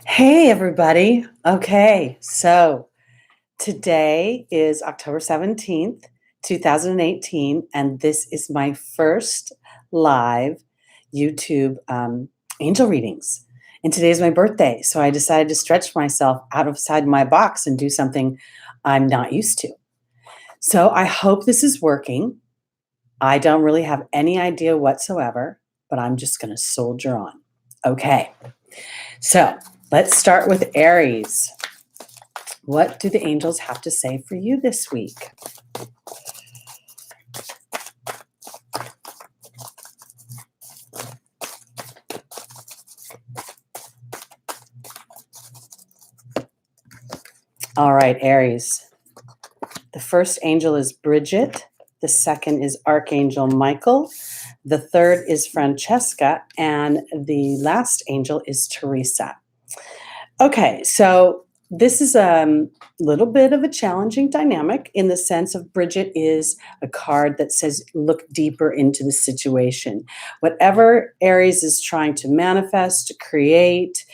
Hey, everybody. Okay, so today is October 17th, 2018, and this is my first live YouTube angel readings. And today is my birthday, so I decided to stretch myself outside my box and do something I'm not used to. So I hope this is working. I don't really have any idea whatsoever, but I'm just going to soldier on. Okay, so let's start with Aries. What do the angels have to say for you this week? All right, Aries. The first angel is Bridget. The second is Archangel Michael. The third is Francesca. And the last angel is Teresa. Okay, so this is a little bit of a challenging dynamic in the sense of Bridget is a card that says look deeper into the situation. Whatever Aries is trying to manifest, create,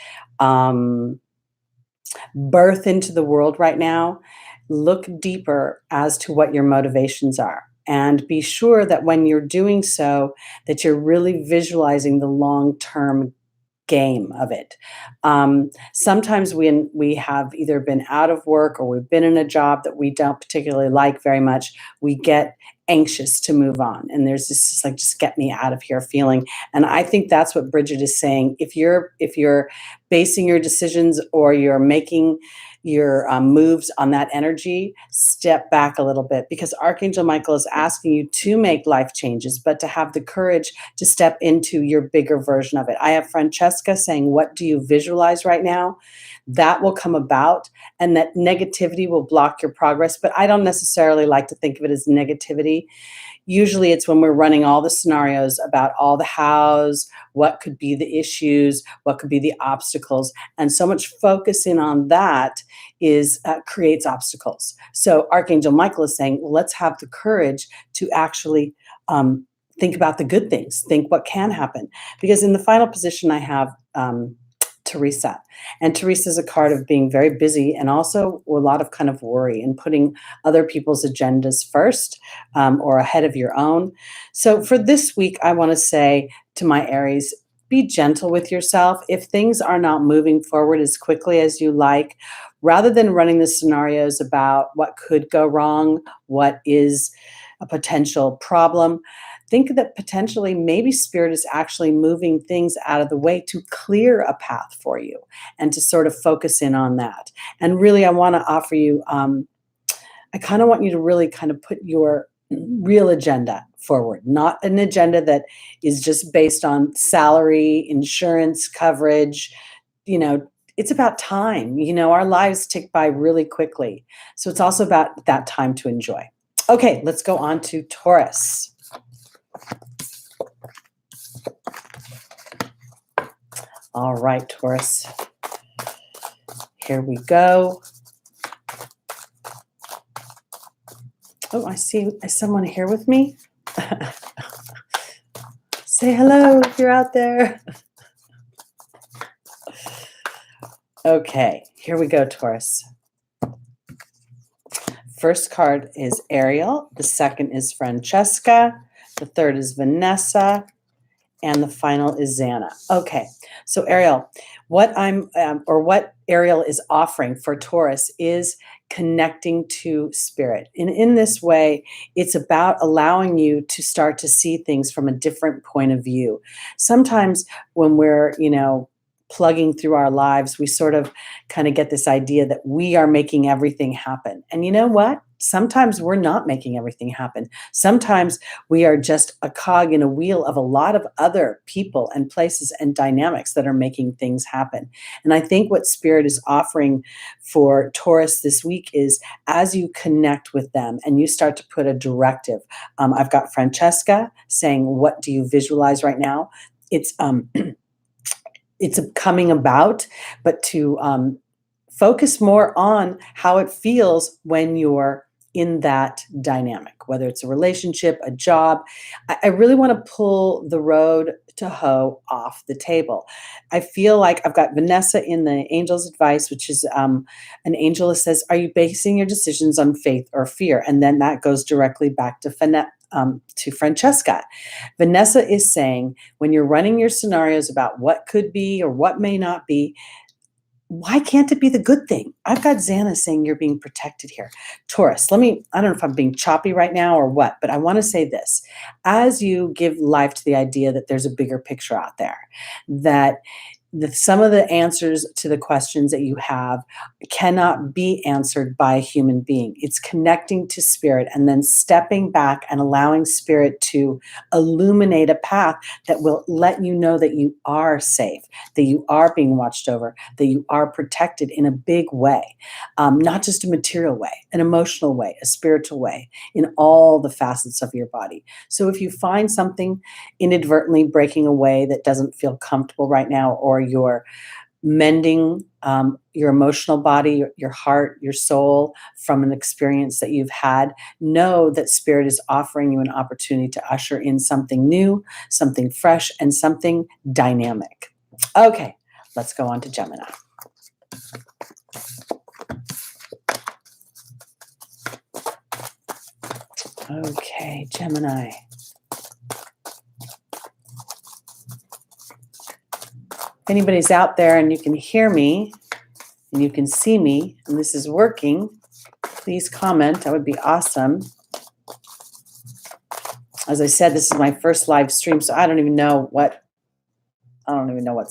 birth into the world right now, look deeper as to what your motivations are. And be sure that when you're doing so, that you're really visualizing the long-term game of it. Sometimes when we have either been out of work or we've been in a job that we don't particularly like very much, we get anxious to move on. And there's this like, just get me out of here feeling. And I think that's what Bridget is saying. If you're basing your decisions or you're making your moves on that energy, step back a little bit, because Archangel Michael is asking you to make life changes, but to have the courage to step into your bigger version of it. I have Francesca saying, what do you visualize right now? That will come about, and that negativity will block your progress. But I don't necessarily like to think of it as negativity. Usually it's when we're running all the scenarios about all the hows, what could be the issues, what could be the obstacles. And so much focusing on that is creates obstacles. So Archangel Michael is saying, well, let's have the courage to actually think about the good things, think what can happen. Because in the final position, I have Teresa. And Teresa is a card of being very busy and also a lot of kind of worry and putting other people's agendas first or ahead of your own. So for this week, I want to say to my Aries, be gentle with yourself. If things are not moving forward as quickly as you like, rather than running the scenarios about what could go wrong, what is a potential problem, think that potentially maybe spirit is actually moving things out of the way to clear a path for you and to sort of focus in on that. And really, I want to offer you, I kind of want you to really kind of put your real agenda forward, not an agenda that is just based on salary, insurance coverage. It's about time. Our lives tick by really quickly. So it's also about that time to enjoy. Okay, let's go on to Taurus. All right, Taurus. Here we go. Oh, I see someone here with me. Say hello if you're out there. Okay, here we go, Taurus. First card is Ariel. The second is Francesca. The third is Vanessa. And the final is Xana. Okay, so Ariel, what Ariel is offering for Taurus is connecting to spirit. And in this way, it's about allowing you to start to see things from a different point of view. Sometimes when we're, plugging through our lives, we sort of kind of get this idea that we are making everything happen. And you know what? Sometimes we're not making everything happen. Sometimes we are just a cog in a wheel of a lot of other people and places and dynamics that are making things happen. And I think what Spirit is offering for Taurus this week is as you connect with them and you start to put a directive. I've got Francesca saying, what do you visualize right now? It's coming about, but to focus more on how it feels when you're in that dynamic, whether it's a relationship, a job. I really want to pull the road to hoe off the table. I feel like I've got Vanessa in the angel's advice, which is an angel that says, are you basing your decisions on faith or fear? And then that goes directly back to Francesca. Vanessa is saying, when you're running your scenarios about what could be or what may not be, why can't it be the good thing? I've got Xana saying you're being protected here. Taurus, I don't know if I'm being choppy right now or what, but I want to say this. As you give life to the idea that there's a bigger picture out there, that some of the answers to the questions that you have cannot be answered by a human being. It's connecting to spirit and then stepping back and allowing spirit to illuminate a path that will let you know that you are safe, that you are being watched over, that you are protected in a big way, not just a material way, an emotional way, a spiritual way, in all the facets of your body. So if you find something inadvertently breaking away that doesn't feel comfortable right now, or you're mending your emotional body, your heart, your soul from an experience that you've had, know that spirit is offering you an opportunity to usher in something new, something fresh, and something dynamic. Okay, let's go on to Gemini. Okay, Gemini. If anybody's out there and you can hear me and you can see me and this is working, please comment. That would be awesome. As I said, this is my first live stream, so I don't even know what's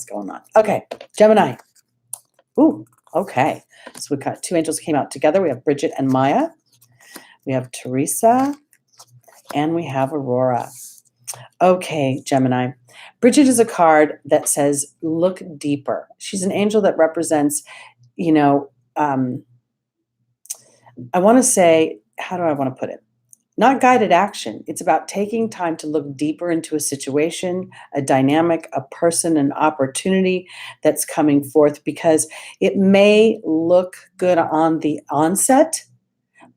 going on. Okay, Gemini. Ooh, okay. So we've got two angels came out together. We have Bridget and Maya. We have Teresa and we have Aurora. Okay, Gemini. Bridget is a card that says, look deeper. She's an angel that represents, I want to say, how do I want to put it? Not guided action. It's about taking time to look deeper into a situation, a dynamic, a person, an opportunity that's coming forth, because it may look good on the onset,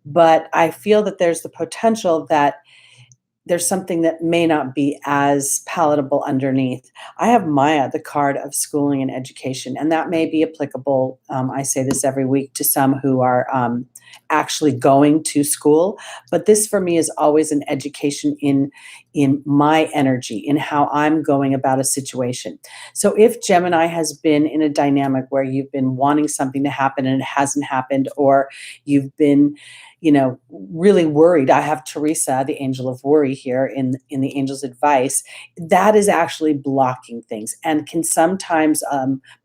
but I feel that there's the potential that there's something that may not be as palatable underneath. I have Maya, the card of schooling and education, and that may be applicable. I say this every week to some who are actually going to school, but this for me is always an education in my energy, in how I'm going about a situation. So if Gemini has been in a dynamic where you've been wanting something to happen and it hasn't happened, or you've been really worried. I have Teresa, the angel of worry here in the angel's advice. That is actually blocking things and can sometimes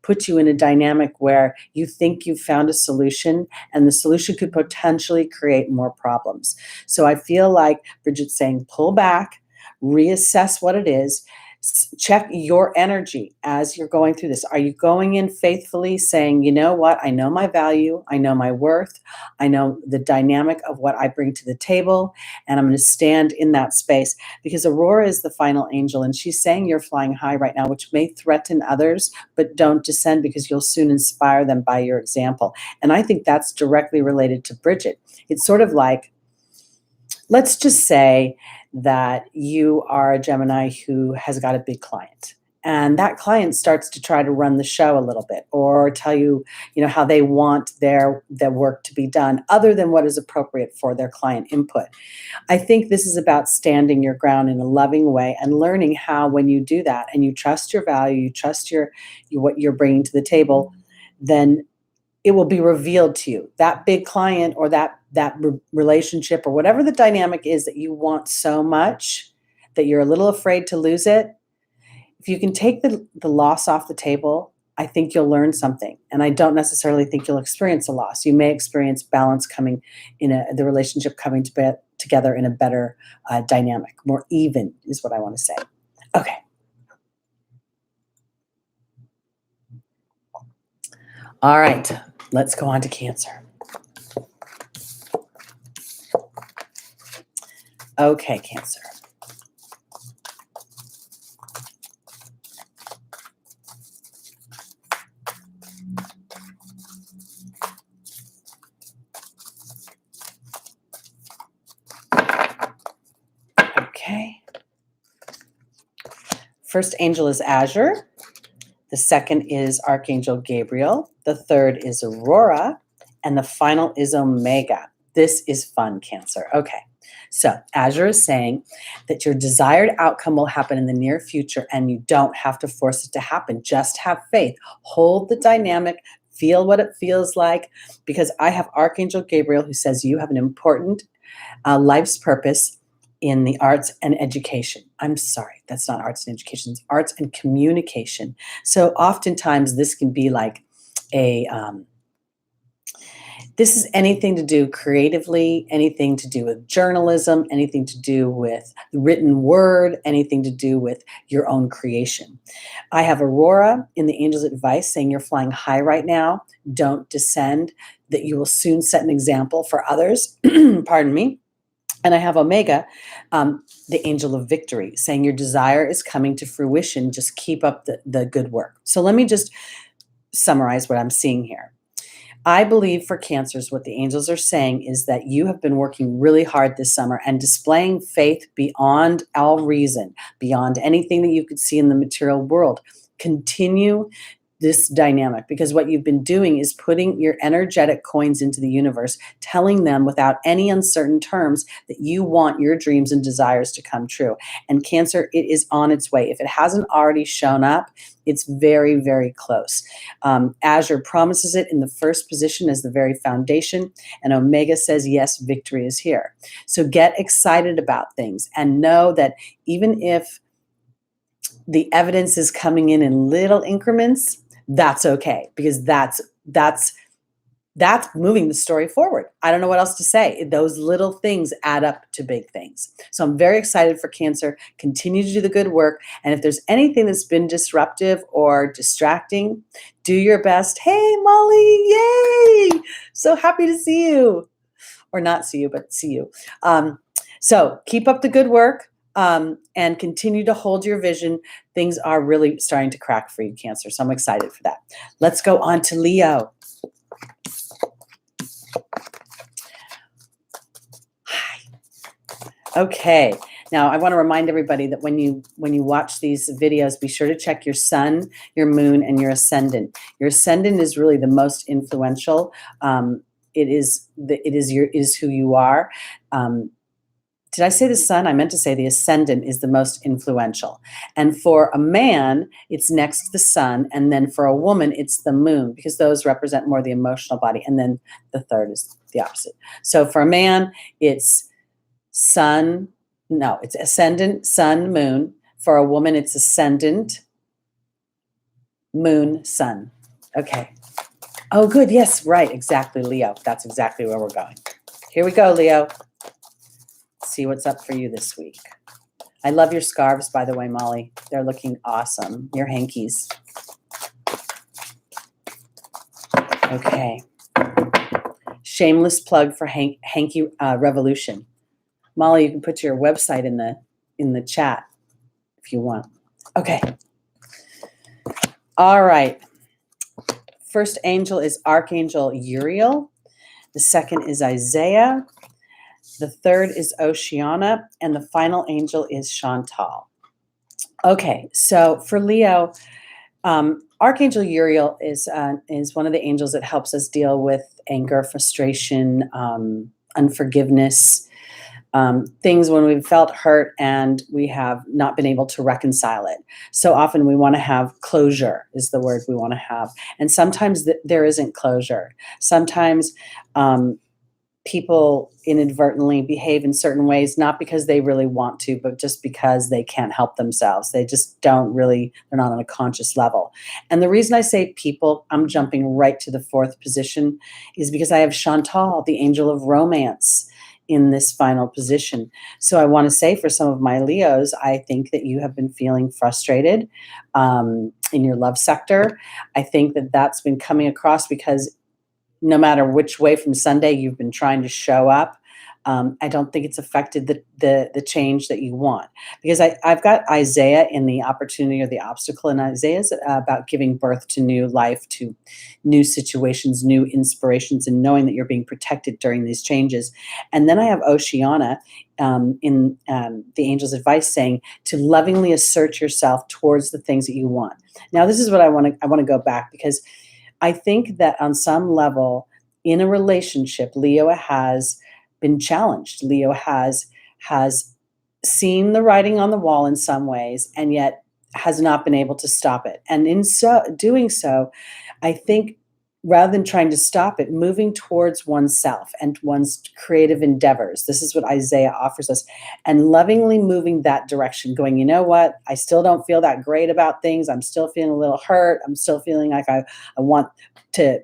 put you in a dynamic where you think you've found a solution and the solution could potentially create more problems. So I feel like Bridget's saying, pull back, reassess what it is. Check your energy as you're going through this. Are you going in faithfully saying, you know what, I know my value, I know my worth, I know the dynamic of what I bring to the table, and I'm going to stand in that space? Because Aurora is the final angel, and she's saying you're flying high right now, which may threaten others, but don't descend, because you'll soon inspire them by your example. And I think that's directly related to Bridget. It's sort of like, let's just say that you are a Gemini who has got a big client, and that client starts to try to run the show a little bit, or tell you, how they want their work to be done other than what is appropriate for their client input. I think this is about standing your ground in a loving way and learning how, when you do that and you trust your value, you trust what you're bringing to the table, then it will be revealed to you. That big client or that relationship or whatever the dynamic is that you want so much that you're a little afraid to lose it, if you can take the loss off the table, I think you'll learn something. And I don't necessarily think you'll experience a loss. You may experience balance coming the relationship coming together in a better dynamic. More even is what I want to say. Okay. All right. Let's go on to Cancer. Okay, Cancer. First angel is Azure. The second is Archangel Gabriel. The third is Aurora. And the final is Omega. This is fun, Cancer. Okay. So Azure is saying that your desired outcome will happen in the near future and you don't have to force it to happen. Just have faith. Hold the dynamic. Feel what it feels like. Because I have Archangel Gabriel who says you have an important life's purpose in the arts and education. I'm sorry, that's not arts and education, it's arts and communication. So oftentimes this can be like this is anything to do creatively, anything to do with journalism, anything to do with the written word, anything to do with your own creation. I have Aurora in the Angel's Advice saying you're flying high right now. Don't descend, that you will soon set an example for others. Pardon me. And I have Omega, the angel of victory, saying your desire is coming to fruition. Just keep up the good work. So let me just summarize what I'm seeing here. I believe for Cancers, what the angels are saying is that you have been working really hard this summer and displaying faith beyond all reason, beyond anything that you could see in the material world. Continue this dynamic, because what you've been doing is putting your energetic coins into the universe, telling them without any uncertain terms that you want your dreams and desires to come true. And Cancer, it is on its way. If it hasn't already shown up, it's very, very close. Azure promises it in the first position as the very foundation, and Omega says, yes, victory is here. So get excited about things and know that even if the evidence is coming in little increments, that's okay, because that's moving the story forward. I don't know what else to say. Those little things add up to big things. So I'm very excited for Cancer. Continue to do the good work. And if there's anything that's been disruptive or distracting, do your best. Hey, Molly, yay! So happy to see you. Or not see you, but see you. So keep up the good work. And continue to hold your vision. Things are really starting to crack for you, Cancer. So I'm excited for that. Let's go on to Leo. Hi. Okay. Now I want to remind everybody that when you watch these videos, be sure to check your sun, your moon, and your ascendant. Your ascendant is really the most influential. It is who you are. Did I say the sun? I meant to say the ascendant is the most influential. And for a man, it's next to the sun. And then for a woman, it's the moon, because those represent more the emotional body. And then the third is the opposite. So for a man, it's it's ascendant, sun, moon. For a woman, it's ascendant, moon, sun. Okay. Oh, good. Yes, right. Exactly, Leo. That's exactly where we're going. Here we go, Leo. See what's up for you this week. I love your scarves, by the way, Molly. They're looking awesome. Your hankies. Okay. Shameless plug for Hanky Revolution. Molly, you can put your website in the chat if you want. Okay. All right. First angel is Archangel Uriel. The second is Isaiah. The third is Oceana, and the final angel is Chantal. Okay, so for Leo, Archangel Uriel is one of the angels that helps us deal with anger, frustration, unforgiveness, things when we've felt hurt and we have not been able to reconcile it. So often we want to have closure is the word we want to have. And sometimes there isn't closure. Sometimes people inadvertently behave in certain ways, not because they really want to, but just because they can't help themselves. They just they're not on a conscious level. And the reason I say people, I'm jumping right to the fourth position, is because I have Chantal, the angel of romance, in this final position. So I want to say for some of my Leos, I think that you have been feeling frustrated in your love sector. I think that that's been coming across because no matter which way from Sunday you've been trying to show up, I don't think it's affected the change that you want. Because I've got Isaiah in the opportunity or the obstacle, and Isaiah is about giving birth to new life, to new situations, new inspirations, and knowing that you're being protected during these changes. And then I have Oceana in the angel's advice saying to lovingly assert yourself towards the things that you want. Now, this is what I want to go back, because I think that on some level in a relationship, Leo has been challenged. Leo has seen the writing on the wall in some ways, and yet has not been able to stop it. And in so doing so, I think rather than trying to stop it, moving towards oneself and one's creative endeavors. This is what Isaiah offers us. And lovingly moving that direction, going, you know what? I still don't feel that great about things. I'm still feeling a little hurt. I'm still feeling like I want to,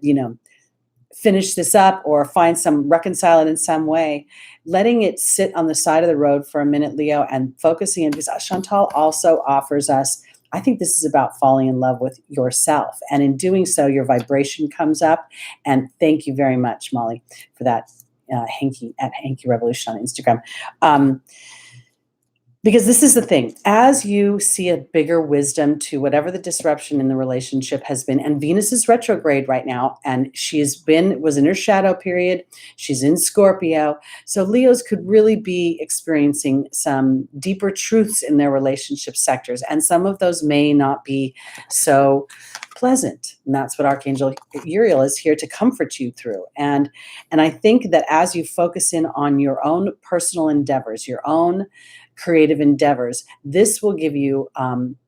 finish this up or reconcile it in some way. Letting it sit on the side of the road for a minute, Leo, and focusing in, because Chantal also offers us, I think this is about falling in love with yourself. And in doing so, your vibration comes up. And thank you very much, Molly, for that Hanky Revolution on Instagram. Because this is the thing, as you see a bigger wisdom to whatever the disruption in the relationship has been, and Venus is retrograde right now, and was in her shadow period. She's in Scorpio. So Leos could really be experiencing some deeper truths in their relationship sectors. And some of those may not be so pleasant. And that's what Archangel Uriel is here to comfort you through. And I think that as you focus in on your own personal endeavors, your own creative endeavors, this will give you,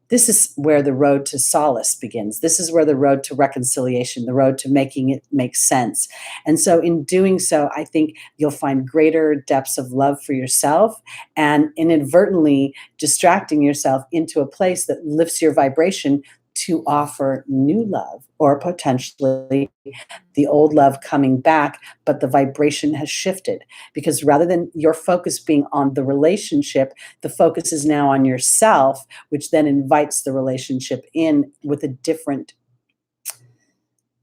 this is where the road to solace begins. This is where the road to reconciliation, the road to making it make sense. And so in doing so, I think you'll find greater depths of love for yourself, and inadvertently distracting yourself into a place that lifts your vibration to offer new love, or potentially the old love coming back, but the vibration has shifted. Because rather than your focus being on the relationship, the focus is now on yourself, which then invites the relationship in with a different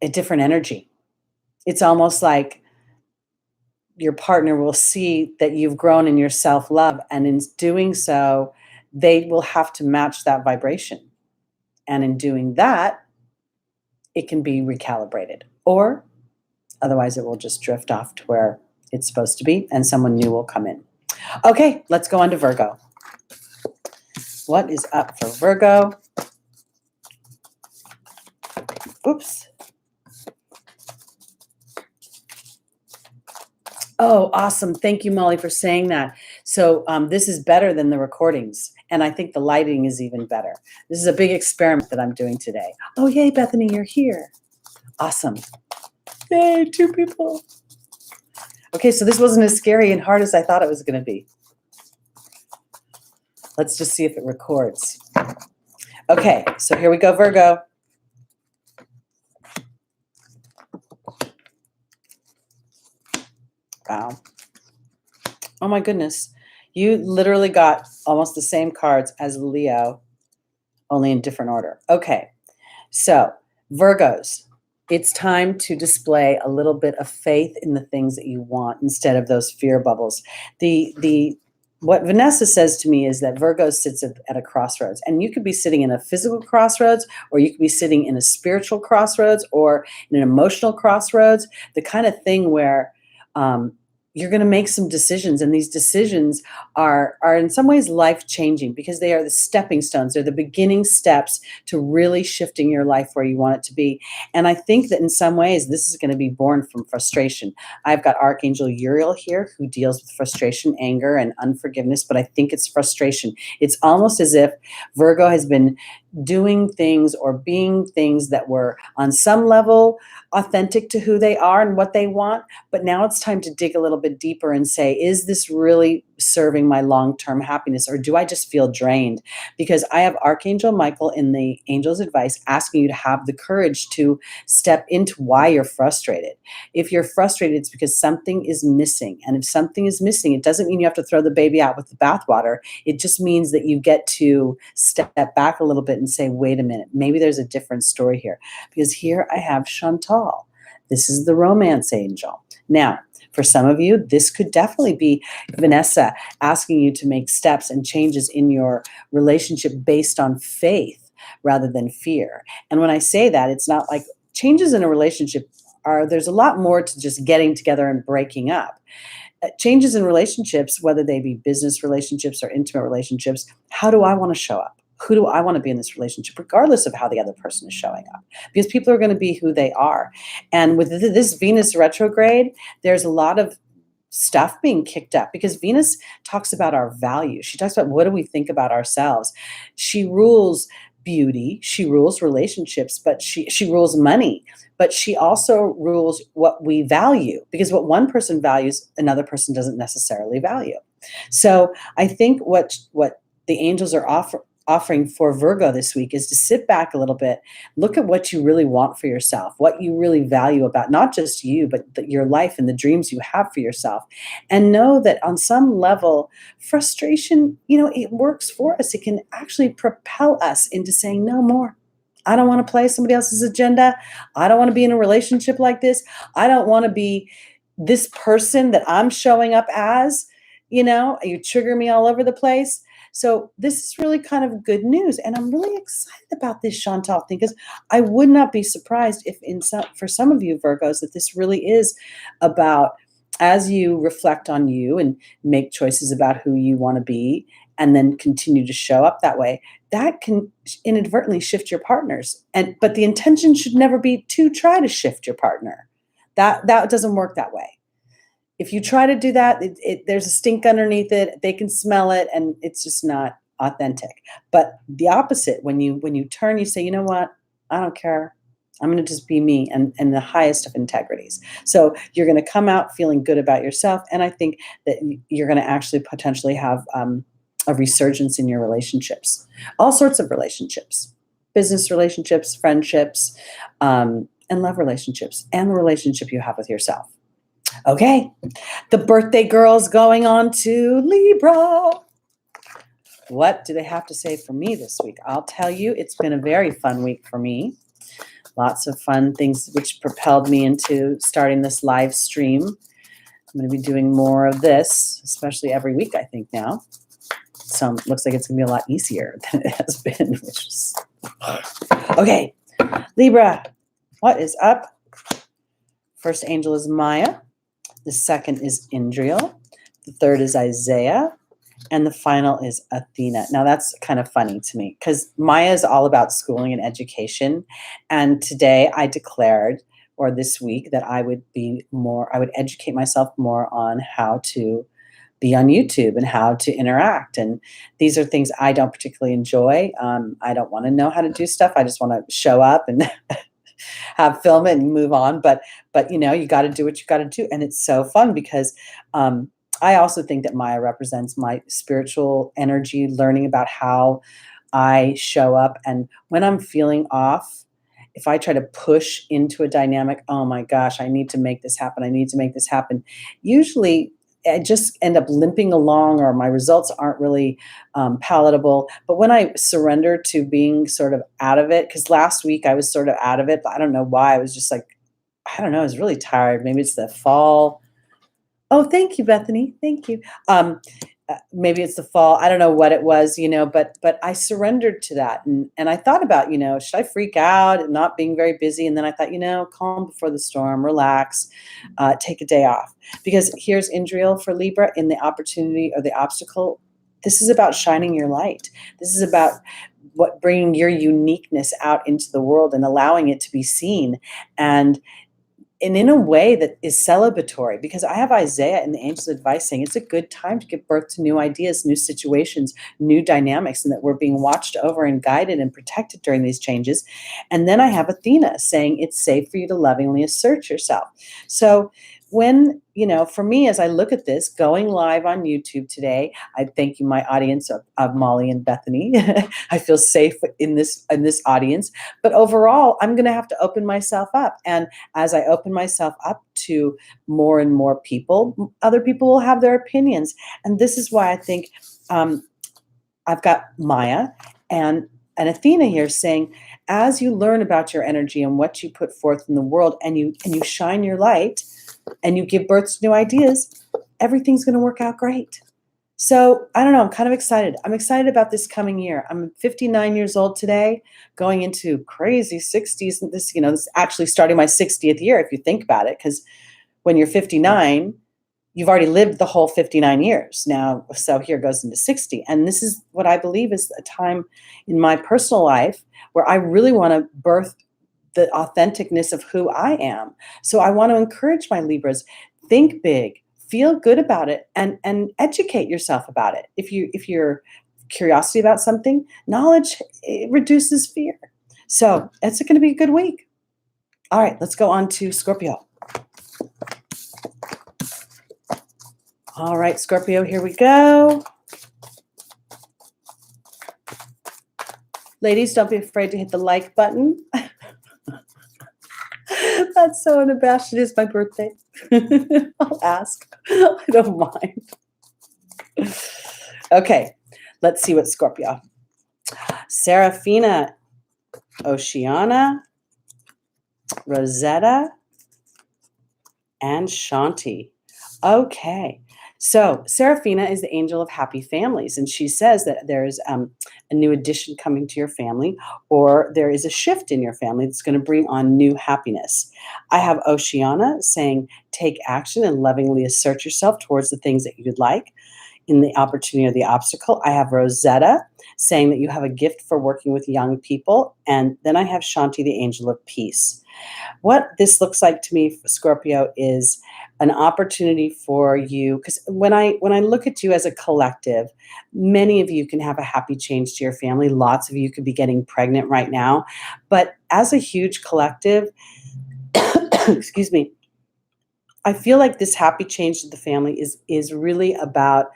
energy. It's almost like your partner will see that you've grown in your self-love, and in doing so, they will have to match that vibration. And in doing that, it can be recalibrated, or otherwise it will just drift off to where it's supposed to be and someone new will come in. Okay, let's go on to Virgo. What is up for Virgo? Oops. Oh, awesome. Thank you, Molly, for saying that. So this is better than the recordings. And I think the lighting is even better. This is a big experiment that I'm doing today. Oh, yay, Bethany, you're here. Awesome. Yay, 2 people. Okay, so this wasn't as scary and hard as I thought it was going to be. Let's just see if it records. Okay, so here we go, Virgo. Wow. Oh my goodness. You literally got almost the same cards as Leo, only in different order. Okay. So, Virgos, it's time to display a little bit of faith in the things that you want instead of those fear bubbles. What Vanessa says to me is that Virgo sits at a crossroads, and you could be sitting in a physical crossroads, or you could be sitting in a spiritual crossroads, or in an emotional crossroads, the kind of thing where you're going to make some decisions, and these decisions are in some ways life-changing, because they are the stepping stones. They're the beginning steps to really shifting your life where you want it to be. And I think that in some ways, this is going to be born from frustration. I've got Archangel Uriel here, who deals with frustration, anger, and unforgiveness, but I think it's frustration. It's almost as if Virgo has been doing things or being things that were on some level authentic to who they are and what they want, but now it's time to dig a little bit deeper and say, is this really serving my long-term happiness, or do I just feel drained? Because I have Archangel Michael in the Angel's Advice asking you to have the courage to step into why you're frustrated. If you're frustrated, it's because something is missing. And if something is missing, it doesn't mean you have to throw the baby out with the bathwater. It just means that you get to step back a little bit and say, wait a minute, maybe there's a different story here. Because here I have Chantal. This is the romance angel. Now, For some of you, this could definitely be Vanessa asking you to make steps and changes in your relationship based on faith rather than fear. And when I say that, it's not like changes in a relationship there's a lot more to just getting together and breaking up. Changes in relationships, whether they be business relationships or intimate relationships, how do I want to show up? Who do I want to be in this relationship, regardless of how the other person is showing up? Because people are going to be who they are. And with this Venus retrograde, there's a lot of stuff being kicked up because Venus talks about our value. She talks about what do we think about ourselves. She rules beauty, she rules relationships, but she rules money, but she also rules what we value, because what one person values, another person doesn't necessarily value. So I think what the angels are offering for Virgo this week is to sit back a little bit, look at what you really want for yourself, what you really value about not just you, but your life and the dreams you have for yourself. And know that on some level, frustration, it works for us. It can actually propel us into saying no more. I don't want to play somebody else's agenda. I don't want to be in a relationship like this. I don't want to be this person that I'm showing up as. You trigger me all over the place. So this is really kind of good news. And I'm really excited about this Chantal thing, because I would not be surprised if for some of you Virgos, that this really is about, as you reflect on you and make choices about who you want to be, and then continue to show up that way, that can inadvertently shift your partners. But the intention should never be to try to shift your partner. That doesn't work that way. If you try to do that, there's a stink underneath it. They can smell it, and it's just not authentic. But the opposite, when you turn, you say, you know what? I don't care. I'm going to just be me and the highest of integrities. So you're going to come out feeling good about yourself. And I think that you're going to actually potentially have a resurgence in your relationships, all sorts of relationships, business relationships, friendships, and love relationships, and the relationship you have with yourself. Okay, the birthday girl's going on to Libra. What do they have to say for me this week? I'll tell you, it's been a very fun week for me. Lots of fun things which propelled me into starting this live stream. I'm going to be doing more of this, especially every week, I think now. So it looks like it's going to be a lot easier than it has been. Okay, Libra, what is up? First angel is Maya. The second is Indriel. The third is Isaiah. And the final is Athena. Now that's kind of funny to me, because Maya is all about schooling and education. And today I declared, or this week, that I would educate myself more on how to be on YouTube and how to interact. And these are things I don't particularly enjoy. I don't want to know how to do stuff. I just want to show up and film it and move on. But you got to do what you got to do. And it's so fun because I also think that Maya represents my spiritual energy, learning about how I show up. And when I'm feeling off, if I try to push into a dynamic, oh my gosh, I need to make this happen. I need to make this happen. Usually I just end up limping along, or my results aren't really palatable. But when I surrender to being sort of out of it, because last week I was sort of out of it, but I don't know why. I was just like, I don't know, I was really tired. Maybe it's the fall. Oh, thank you, Bethany. Thank you. Maybe it's the fall. I don't know what it was, but I surrendered to that. And I thought about, should I freak out and not being very busy? And then I thought, calm before the storm, relax, take a day off. Because here's Indriel for Libra in the opportunity or the obstacle. This is about shining your light. This is about bringing your uniqueness out into the world and allowing it to be seen. And in a way that is celebratory, because I have Isaiah in the Angel's Advice saying it's a good time to give birth to new ideas, new situations, new dynamics, and that we're being watched over and guided and protected during these changes. And then I have Athena saying it's safe for you to lovingly assert yourself. So when, for me, as I look at this, going live on YouTube today, I thank you, my audience of Molly and Bethany. I feel safe in this audience. But overall, I'm going to have to open myself up. And as I open myself up to more and more people, other people will have their opinions. And this is why I think I've got Maya and Athena here saying, as you learn about your energy and what you put forth in the world, and you shine your light, and you give birth to new ideas, everything's going to work out great. So I don't know, I'm kind of excited. I'm excited about this coming year. I'm 59 years old today, going into crazy 60s. This is actually starting my 60th year if you think about it, because when you're 59, you've already lived the whole 59 years now. So here goes into 60. And this is what I believe is a time in my personal life where I really want to birth the authenticness of who I am. So I want to encourage my Libras, think big, feel good about it, and educate yourself about it. If you're curiosity about something, knowledge, it reduces fear. So it's going to be a good week. All right, let's go on to Scorpio. All right, Scorpio, here we go. Ladies, don't be afraid to hit the like button. That's so unabashed. It is my birthday. I'll ask. I don't mind. Okay, let's see what Scorpio. Serafina, Oceana, Rosetta, and Shanti. Okay. So Serafina is the angel of happy families, and she says that there's a new addition coming to your family, or there is a shift in your family that's going to bring on new happiness. I have Oceana saying, take action and lovingly assert yourself towards the things that you'd like in the opportunity or the obstacle. I have Rosetta saying that you have a gift for working with young people, and then I have Shanti, the angel of peace. What this looks like to me, Scorpio, is an opportunity for you, because when I look at you as a collective, many of you can have a happy change to your family. Lots of you could be getting pregnant right now. But as a huge collective, excuse me, I feel like this happy change to the family is really about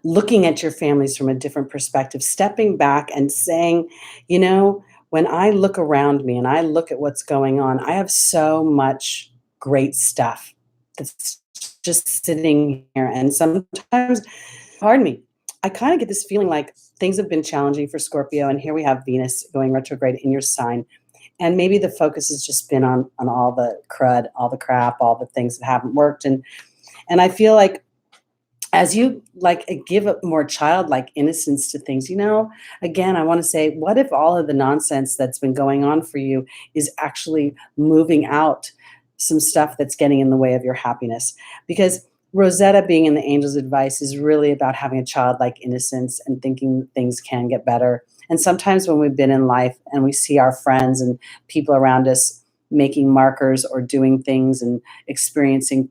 looking at your families from a different perspective, stepping back and saying, when I look around me and I look at what's going on, I have so much great stuff that's just sitting here. And sometimes, pardon me, I kind of get this feeling like things have been challenging for Scorpio. And here we have Venus going retrograde in your sign. And maybe the focus has just been on all the crud, all the crap, all the things that haven't worked. And I feel like as you give a more childlike innocence to things, again, I want to say, what if all of the nonsense that's been going on for you is actually moving out some stuff that's getting in the way of your happiness? Because Rosetta being in the angel's advice is really about having a childlike innocence and thinking things can get better. And sometimes when we've been in life and we see our friends and people around us making markers or doing things and experiencing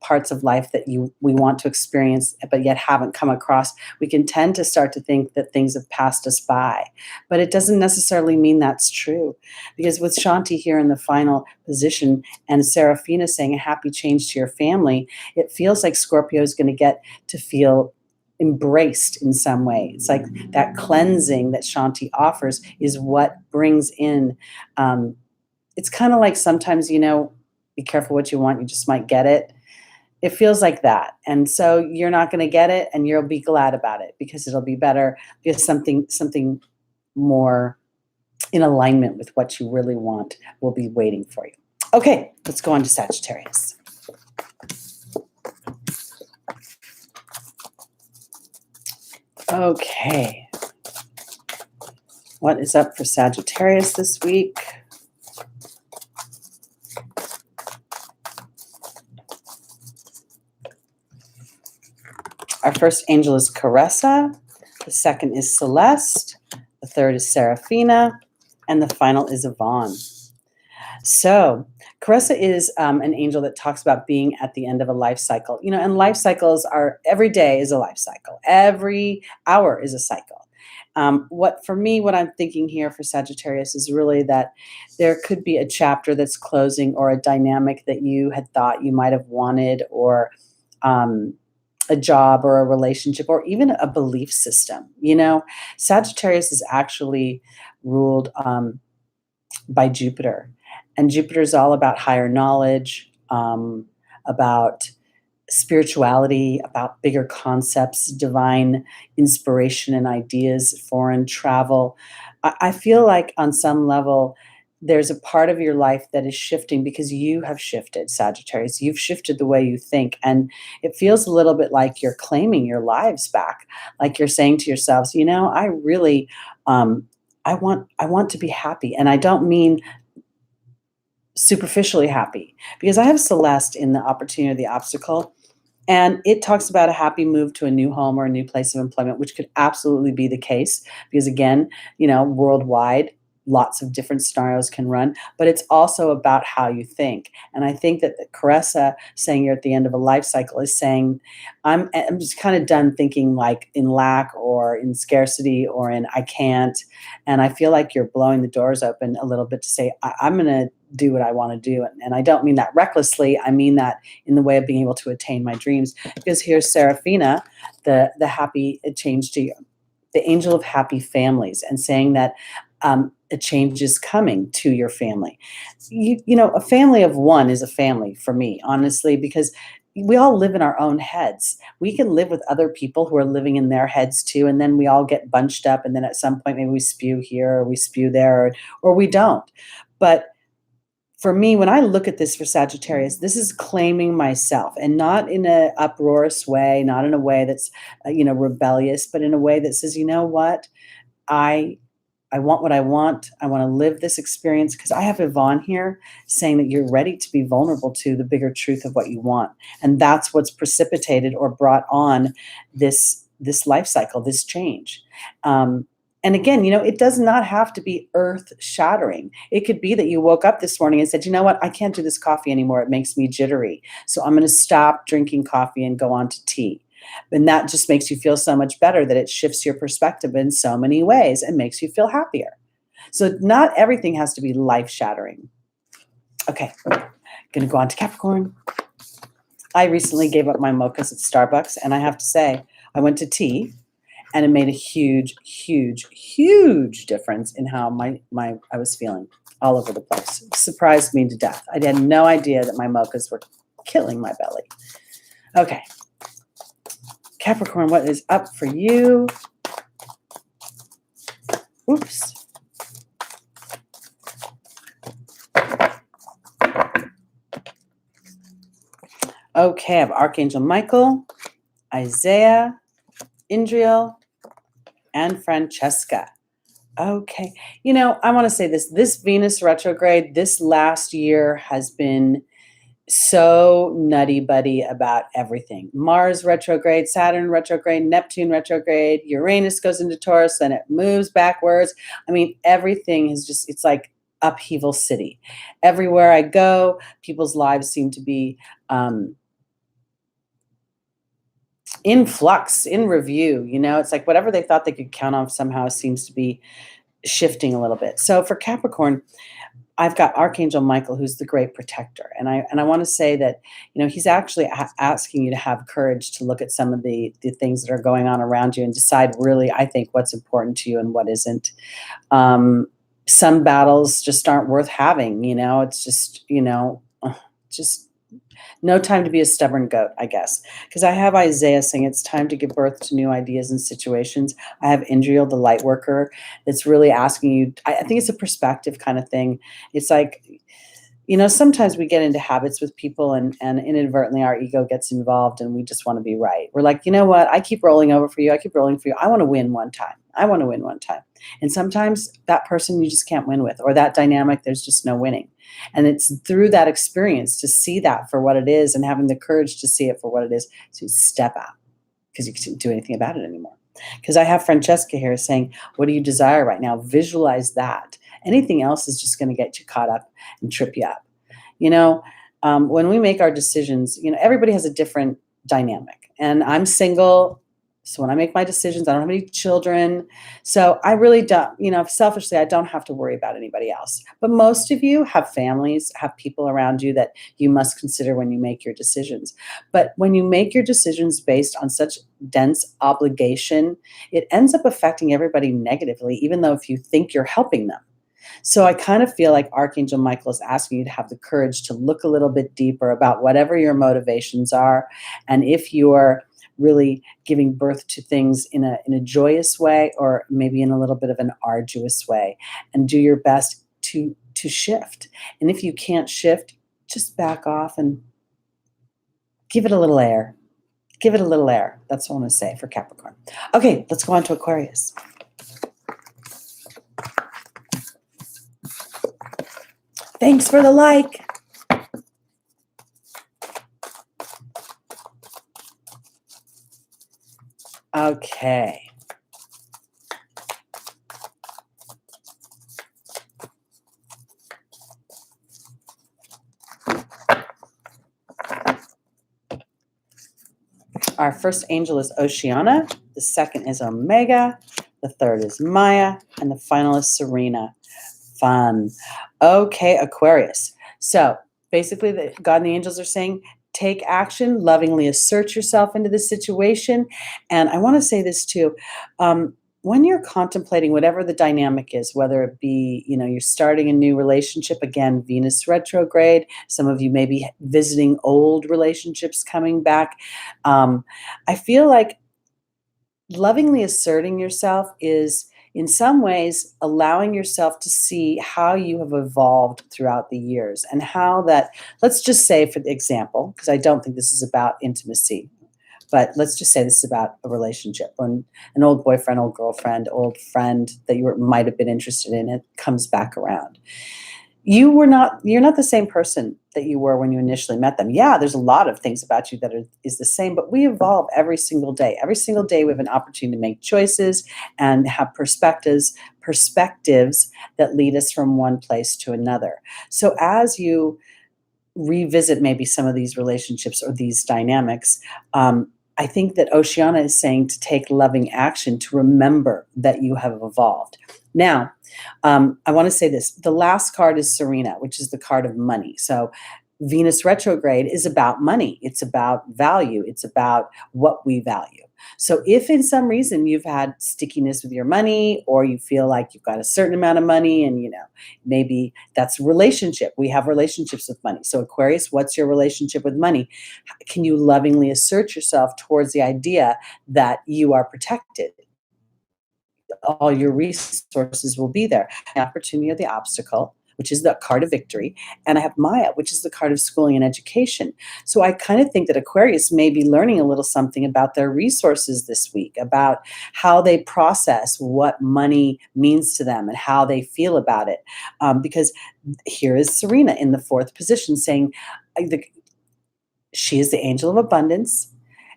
parts of life that we want to experience but yet haven't come across, we can tend to start to think that things have passed us by. But it doesn't necessarily mean that's true, because with Shanti here in the final position and Serafina saying a happy change to your family, it feels like Scorpio is going to get to feel embraced in some way. It's like that cleansing that Shanti offers is what brings in, it's kind of like sometimes, be careful what you want, you just might get it. It feels like that. And so you're not going to get it and you'll be glad about it because it'll be better, because something more in alignment with what you really want will be waiting for you. Okay, let's go on to Sagittarius. Okay. What is up for Sagittarius this week? Our first angel is Caressa. The second is Celeste. The third is Serafina. And the final is Yvonne. So Caressa is an angel that talks about being at the end of a life cycle. And life cycles are, every day is a life cycle. Every hour is a cycle. What I'm thinking here for Sagittarius is really that there could be a chapter that's closing, or a dynamic that you had thought you might have wanted, or a job or a relationship, or even a belief system. Sagittarius is actually ruled by Jupiter. And Jupiter is all about higher knowledge, about spirituality, about bigger concepts, divine inspiration and ideas, foreign travel. I feel like on some level, there's a part of your life that is shifting because you have shifted, Sagittarius. You've shifted the way you think. And it feels a little bit like you're claiming your lives back. Like you're saying to yourselves, I really, I want to be happy. And I don't mean superficially happy, because I have Celeste in the opportunity, the obstacle. And it talks about a happy move to a new home or a new place of employment, which could absolutely be the case because, again, worldwide, lots of different scenarios can run, but it's also about how you think. And I think that Caressa saying you're at the end of a life cycle is saying, I'm just kind of done thinking like in lack or in scarcity or in I can't. And I feel like you're blowing the doors open a little bit to say, I'm going to do what I want to do. And I don't mean that recklessly. I mean that in the way of being able to attain my dreams. Because here's Seraphina, the happy change to you, the angel of happy families, and saying that a change is coming to your family. A family of one is a family for me, honestly, because we all live in our own heads. We can live with other people who are living in their heads too, and then we all get bunched up, and then at some point maybe we spew here or we spew there, or we don't. But for me, when I look at this for Sagittarius, this is claiming myself, and not in an uproarious way, not in a way that's, rebellious, but in a way that says, you know what, I want what I want. I want to live this experience, because I have Yvonne here saying that you're ready to be vulnerable to the bigger truth of what you want. And that's what's precipitated or brought on this life cycle, this change. And again, it does not have to be earth shattering. It could be that you woke up this morning and said, you know what, I can't do this coffee anymore. It makes me jittery. So I'm going to stop drinking coffee and go on to tea. And that just makes you feel so much better, that it shifts your perspective in so many ways and makes you feel happier. So not everything has to be life shattering. Okay, going to go on to Capricorn. I recently gave up my mochas at Starbucks, and I have to say, I went to tea, and it made a huge, huge, huge difference in how I was feeling all over the place. It surprised me to death. I had no idea that my mochas were killing my belly. Okay. Capricorn, what is up for you? Oops. Okay, I have Archangel Michael, Isaiah, Indriel, and Francesca. Okay. I want to say this Venus retrograde this last year has been so nutty-buddy about everything. Mars retrograde, Saturn retrograde, Neptune retrograde, Uranus goes into Taurus, then it moves backwards. I mean, everything is just, it's like upheaval city. Everywhere I go, people's lives seem to be in flux, in review. It's like whatever they thought they could count on somehow seems to be shifting a little bit. So for Capricorn, I've got Archangel Michael, who's the great protector. And I want to say that, he's actually asking you to have courage to look at some of the things that are going on around you and decide really, I think, what's important to you and what isn't. Some battles just aren't worth having, it's just, just no time to be a stubborn goat, I guess. Because I have Isaiah saying it's time to give birth to new ideas and situations. I have Indriel, the light worker, that's really asking you, I think it's a perspective kind of thing. It's like, sometimes we get into habits with people and inadvertently our ego gets involved and we just want to be right. We're like, you know what? I keep rolling over for you. I keep rolling for you. I want to win one time. And sometimes that person you just can't win with, or that dynamic, there's just no winning. And it's through that experience to see that for what it is and having the courage to see it for what it is, to step out, because you can't do anything about it anymore. Because I have Francesca here saying, what do you desire right now? Visualize that. Anything else is just going to get you caught up and trip you up. When we make our decisions, everybody has a different dynamic. And I'm single. So when I make my decisions, I don't have any children. So I really don't, selfishly, I don't have to worry about anybody else. But most of you have families, have people around you that you must consider when you make your decisions. But when you make your decisions based on such dense obligation, it ends up affecting everybody negatively, even though if you think you're helping them. So I kind of feel like Archangel Michael is asking you to have the courage to look a little bit deeper about whatever your motivations are. And if you're really giving birth to things in a joyous way, or maybe in a little bit of an arduous way, and do your best to to shift. And if you can't shift, just back off and give it a little air. Give it a little air. That's what I want to say for Capricorn. Okay, let's go on to Aquarius. Thanks for the like. Okay. Our first angel is Oceana. The second is Omega. The third is Maya. And the final is Serena. Fun. Okay, Aquarius. So basically, God and the angels are saying, take action, lovingly assert yourself into the situation. And I want to say this too. When you're contemplating whatever the dynamic is, whether it be, you're starting a new relationship, again, Venus retrograde, some of you may be visiting old relationships coming back. I feel like lovingly asserting yourself is in some ways allowing yourself to see how you have evolved throughout the years and how that, let's just say for example, because I don't think this is about intimacy, but let's just say this is about a relationship. When an old boyfriend, old girlfriend, old friend that you might have been interested in, it comes back around. You're not the same person that you were when you initially met them. Yeah, there's a lot of things about you that is the same, but we evolve every single day. Every single day we have an opportunity to make choices and have perspectives that lead us from one place to another. So as you revisit maybe some of these relationships or these dynamics, I think that Oceana is saying to take loving action, to remember that you have evolved. Now, I want to say this. The last card is Serena, which is the card of money. So Venus retrograde is about money. It's about value. It's about what we value. So if in some reason you've had stickiness with your money, or you feel like you've got a certain amount of money and, maybe that's a relationship. We have relationships with money. So Aquarius, what's your relationship with money? Can you lovingly assert yourself towards the idea that you are protected? All your resources will be there. The opportunity or the obstacle, which is the card of victory. And I have Maya, which is the card of schooling and education. So I kind of think that Aquarius may be learning a little something about their resources this week, about how they process what money means to them and how they feel about it. Because here is Serena in the fourth position saying, she is the angel of abundance,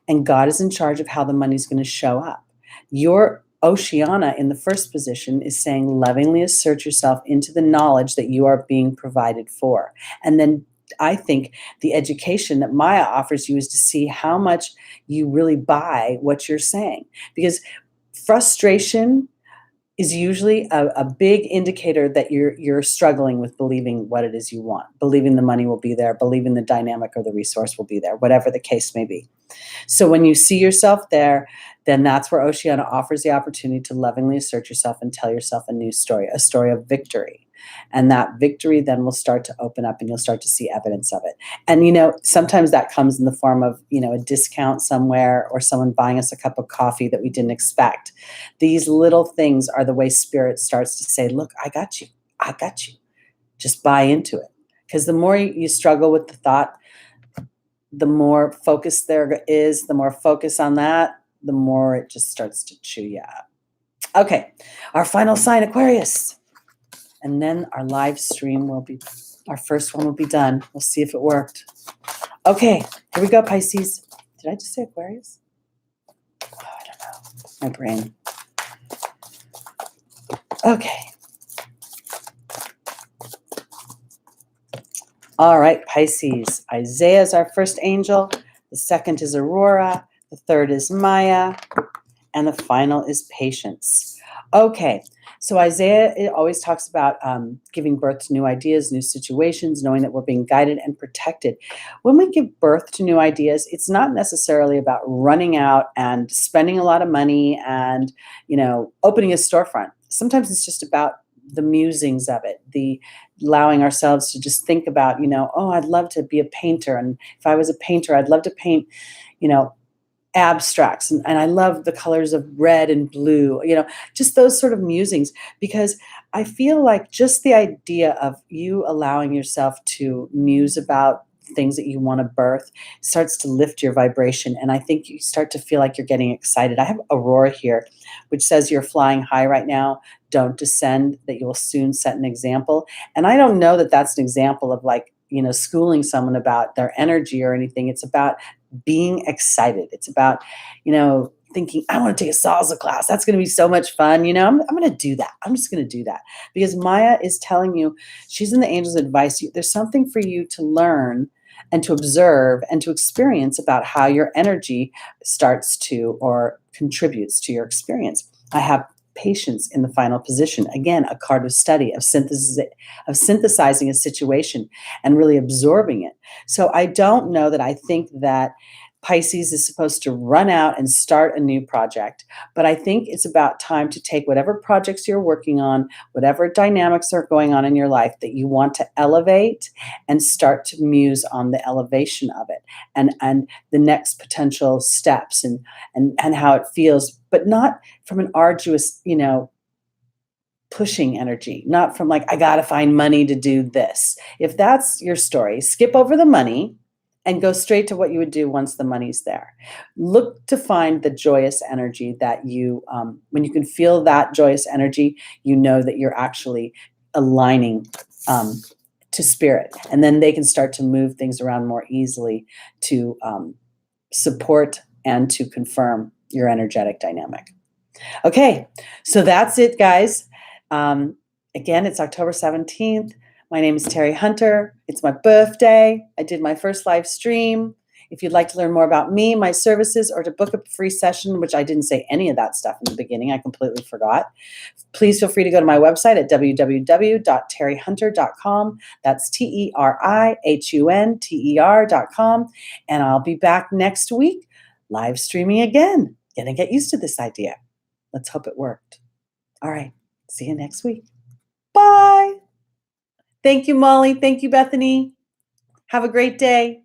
and God is in charge of how the money's going to show up. Your Oceana in the first position is saying lovingly assert yourself into the knowledge that you are being provided for. And then I think the education that Maya offers you is to see how much you really buy what you're saying. Because frustration is usually a big indicator that you're struggling with believing what it is you want, believing the money will be there, believing the dynamic or the resource will be there, whatever the case may be. So when you see yourself there, then that's where Oceana offers the opportunity to lovingly assert yourself and tell yourself a new story, a story of victory. And that victory then will start to open up and you'll start to see evidence of it. And, sometimes that comes in the form of, a discount somewhere or someone buying us a cup of coffee that we didn't expect. These little things are the way Spirit starts to say, look, I got you. I got you. Just buy into it. Because the more you struggle with the thought, the more focus there is, the more focus on that, the more it just starts to chew you up. Okay, our final sign, Aquarius. And then our live stream our first one will be done. We'll see if it worked. Okay, here we go, Pisces. Did I just say Aquarius? Oh, I don't know. My brain. Okay. All right, Pisces. Isaiah is our first angel. The second is Aurora. The third is Maya. And the final is Patience. Okay, so Isaiah, it always talks about giving birth to new ideas, new situations, knowing that we're being guided and protected. When we give birth to new ideas, it's not necessarily about running out and spending a lot of money and, opening a storefront. Sometimes it's just about the musings of it, the allowing ourselves to just think about, I'd love to be a painter. And if I was a painter, I'd love to paint, abstracts. And I love the colors of red and blue, just those sort of musings, because I feel like just the idea of you allowing yourself to muse about things that you want to birth starts to lift your vibration. And I think you start to feel like you're getting excited. I have Aurora here, which says you're flying high right now. Don't descend, that you will soon set an example. And I don't know that that's an example of like, schooling someone about their energy or anything. It's about being excited. It's about, thinking, I want to take a salsa class. That's going to be so much fun. I'm going to do that. I'm just going to do that because Maya is telling you, she's in the angels' advice. There's something for you to learn and to observe and to experience about how your energy starts to or contributes to your experience. I have patience in the final position. Again, a card of study, of synthesizing a situation and really absorbing it. So I don't know that I think that Pisces is supposed to run out and start a new project. But I think it's about time to take whatever projects you're working on, whatever dynamics are going on in your life that you want to elevate and start to muse on the elevation of it and the next potential steps and how it feels, but not from an arduous, pushing energy, not from like, I got to find money to do this. If that's your story, skip over the money and go straight to what you would do once the money's there. Look to find the joyous energy that when you can feel that joyous energy, you know that you're actually aligning to spirit. And then they can start to move things around more easily to support and to confirm your energetic dynamic. Okay, so that's it, guys. Again, it's October 17th. My name is Teri Hunter. It's my birthday. I did my first live stream. If you'd like to learn more about me, my services, or to book a free session, which I didn't say any of that stuff in the beginning, I completely forgot, please feel free to go to my website at www.terihunter.com. That's TERIHUNTER.com. And I'll be back next week live streaming again. Gonna get used to this idea. Let's hope it worked. All right. See you next week. Bye. Thank you, Molly. Thank you, Bethany. Have a great day.